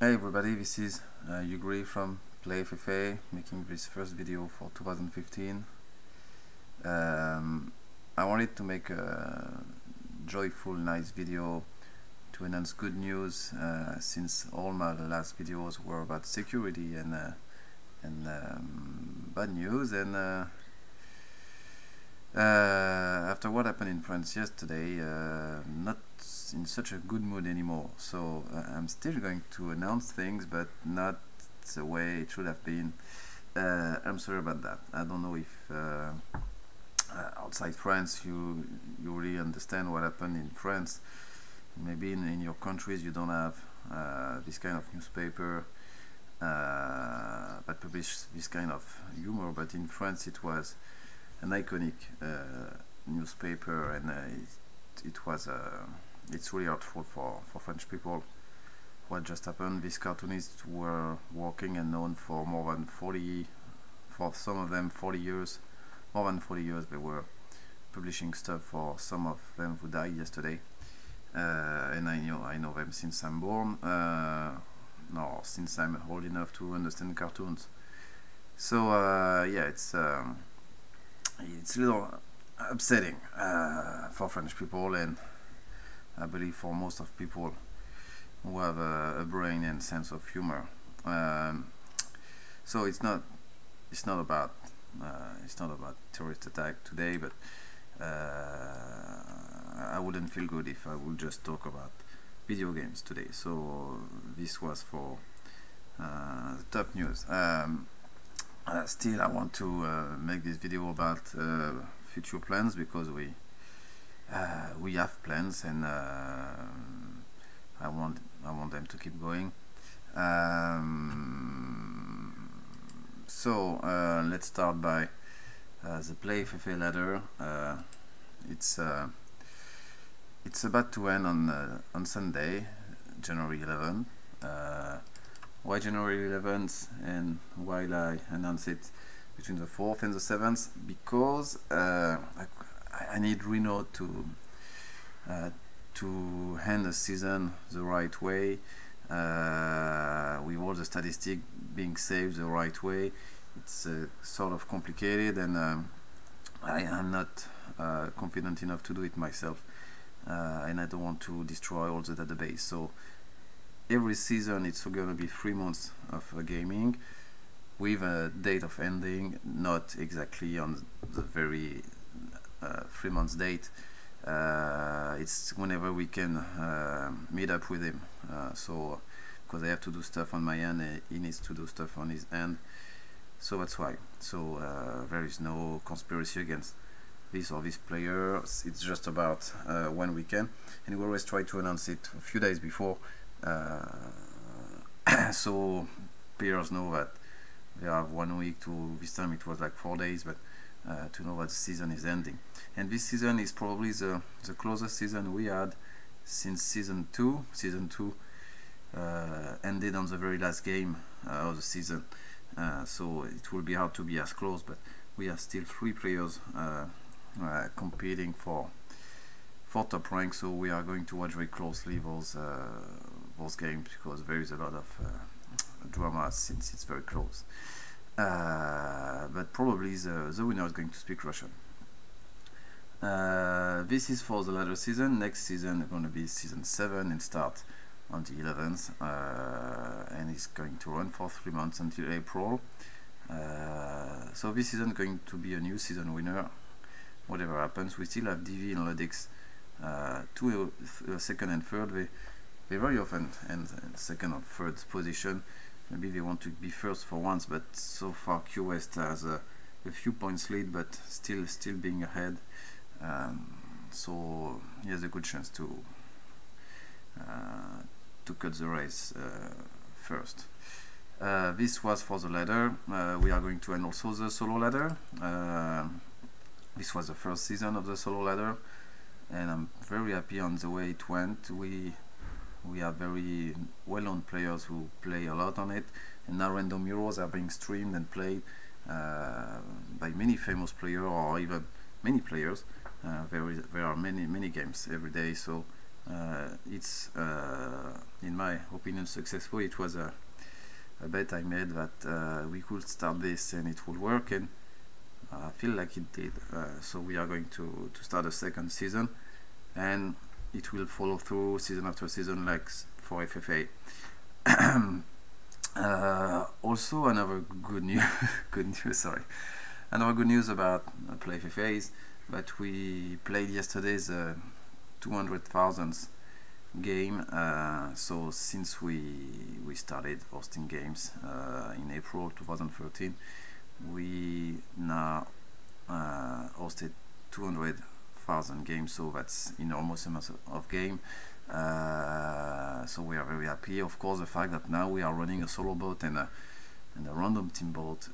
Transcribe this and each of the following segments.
Hey everybody, this is Ugri from playFFA, making this first video for 2015. I wanted to make a joyful, nice video to announce good news, since all my last videos were about security and bad news. And after what happened in France yesterday, not in such a good mood anymore. So I'm still going to announce things, but not the way it should have been. I'm sorry about that. I don't know if outside France you really understand what happened in France. Maybe in your countries you don't have this kind of newspaper that publish this kind of humor, but in France it was an iconic newspaper, and it's really hurtful for French people what just happened. These cartoonists were working and known for more than 40, for some of them 40 years, more than 40 years. They were publishing stuff for some of them who died yesterday, and I know them since I'm born, no, since I'm old enough to understand cartoons. So yeah, it's a little upsetting for French people, and I believe for most of people who have a brain and sense of humor. So it's not about terrorist attack today, but I wouldn't feel good if I would just talk about video games today. So this was for the top news. Still, I want to make this video about future plans, because we have plans, and I want them to keep going. So let's start by the playFFA ladder. It's about to end on Sunday, January 11th. Why January 11th, and why I announce it between the 4th and the 7th? Because I need Reno to end the season the right way, with all the statistics being saved the right way. It's sort of complicated, and I am not confident enough to do it myself, and I don't want to destroy all the database. So every season it's going to be 3 months of gaming, with a date of ending, not exactly on the very 3 months date. It's whenever we can meet up with him. So because I have to do stuff on my end, he needs to do stuff on his end. So that's why. So there is no conspiracy against this or this player. It's just about when we can, and we always try to announce it a few days before, so players know that they have 1 week to. This time it was like 4 days, but to know that the season is ending. And this season is probably the closest season we had since season 2. Season 2 ended on the very last game of the season, so it will be hard to be as close, but we have still 3 players competing for top rank, so we are going to watch very closely those games, because there is a lot of drama since it's very close. But probably the winner is going to speak Russian. This is for the latter season. Next season is going to be season 7 and start on the 11th, and it's going to run for 3 months until April. So this season is going to be a new season winner. Whatever happens, we still have DV and Lodix to second and third. They very often end in second or third position. Maybe they want to be first for once, but so far Q West has a few points lead, but still being ahead. So he has a good chance to cut the race first. This was for the ladder. We are going to end also the solo ladder. This was the first season of the solo ladder, and I'm very happy on the way it went. We have very well-known players who play a lot on it, and now random heroes are being streamed and played by many famous players, or even many players. There are many games every day, so it's in my opinion, successful. It was a bet I made that we could start this and it would work, and I feel like it did. So we are going to start a second season, and it will follow through season after season, like for FFA. Also, another good news, another good news about playFFA is that we played yesterday's 200,000th game. So since we started hosting games in April 2013, we now hosted 200,000 games, so that's enormous amount of game. So we are very happy. Of course, the fact that now we are running a solo boat and a random team boat,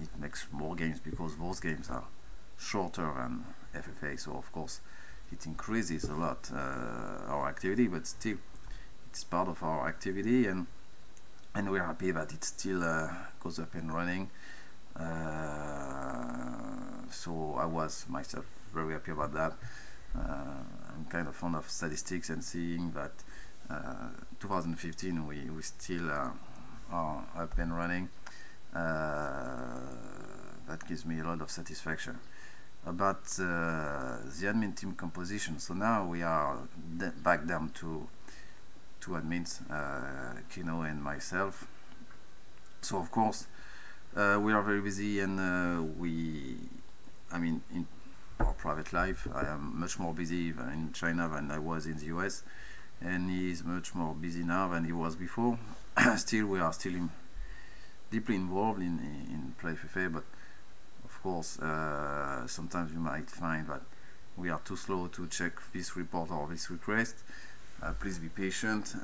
it makes more games, because those games are shorter than FFA, so of course it increases a lot our activity, but still it's part of our activity, and we're happy that it still goes up and running. So I was myself very happy about that. I'm kind of fond of statistics, and seeing that 2015 we still are up and running, that gives me a lot of satisfaction. About the admin team composition, so now we are back down to two admins, Kino and myself. So of course we are very busy, and I mean, in our private life, I am much more busy in China than I was in the US, and he is much more busy now than he was before. Still, we are still deeply involved in playFFA, but of course, sometimes you might find that we are too slow to check this report or this request. Please be patient.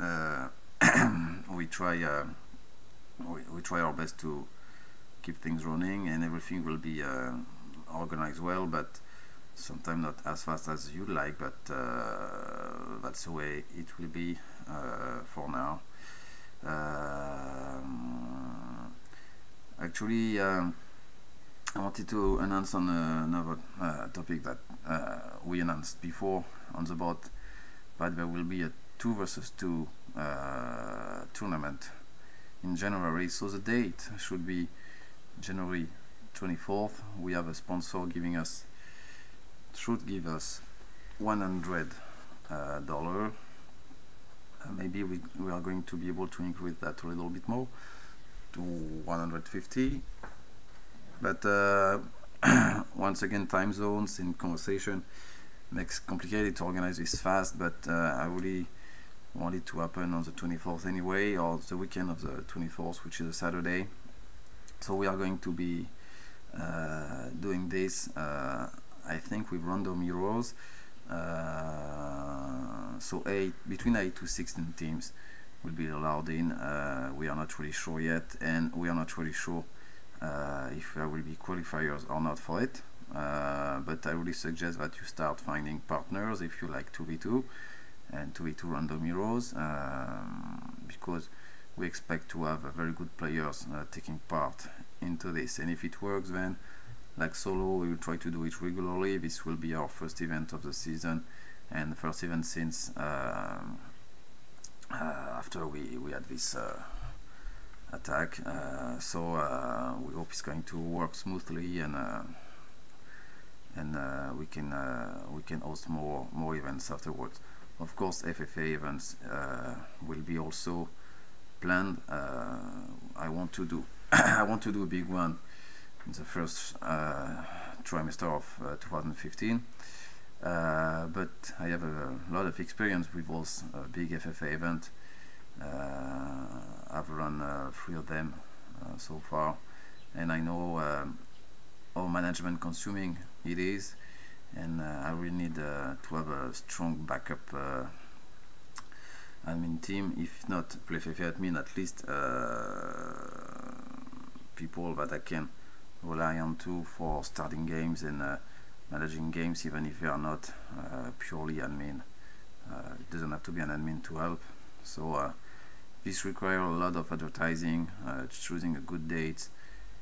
We try our best to keep things running, and everything will be organized well, but sometimes not as fast as you'd like, but that's the way it will be for now. Actually, I wanted to announce on another topic that we announced before on the board, that there will be a 2 versus 2 tournament in January. So the date should be January 24th. We have a sponsor giving us, should give us $100. Maybe we are going to be able to increase that a little bit more to 150. But once again, time zones in conversation makes complicated to organize this fast, but I really want it to happen on the 24th anyway, or the weekend of the 24th, which is a Saturday. So we are going to be doing this, I think, with random heroes. So between 8 to 16 teams will be allowed in. We are not really sure yet, and we are not really sure if there will be qualifiers or not for it, but I really suggest that you start finding partners if you like 2v2 and 2v2 random heroes, because we expect to have very good players taking part into this, and if it works, then like solo, we will try to do it regularly. This will be our first event of the season, and the first event since after we had this attack, so we hope it's going to work smoothly, and we can host more events afterwards. Of course, FFA events will be also planned. I want to do I want to do a big one in the first trimester of 2015, but I have a lot of experience with those big FFA events. I've run 3 of them so far, and I know how management consuming it is, and I really need to have a strong backup admin team, if not playFFA admin, at least people that I can rely on to for starting games and managing games, even if they are not purely admin. It doesn't have to be an admin to help. So this requires a lot of advertising, choosing a good date,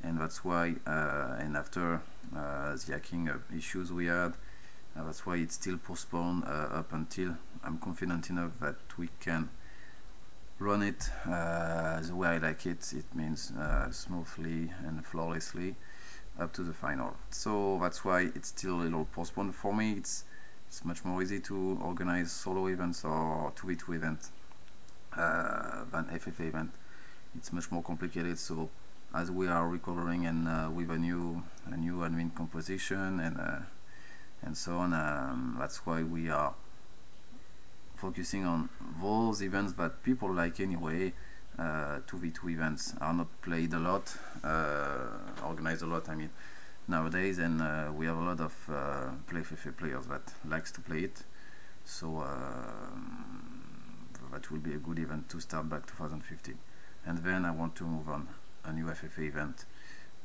and that's why, and after the hacking issues we had, that's why it's still postponed up until I'm confident enough that we can run it the way I like it. It means smoothly and flawlessly up to the final. So that's why it's still a little postponed for me. It's much more easy to organize solo events or 2v2 events than FFA event. It's much more complicated. So as we are recovering and with a new admin composition and so on, that's why we are focusing on those events that people like anyway. 2v2 events are not played a lot, organized a lot, I mean, nowadays, and we have a lot of playFFA players that likes to play it. So that will be a good event to start back 2015. And then I want to move on a new FFA event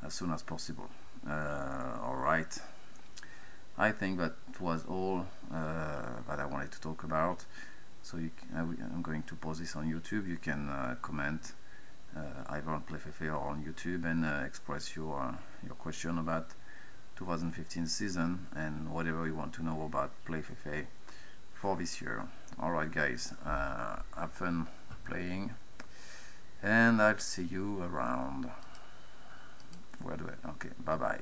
as soon as possible. Alright, I think that was all that I wanted to talk about. So I'm going to post this on YouTube. You can comment either on playFFA or on YouTube and express your question about 2015 season and whatever you want to know about playFFA for this year. Alright guys, have fun playing and I'll see you around. Where do I? Okay, bye bye.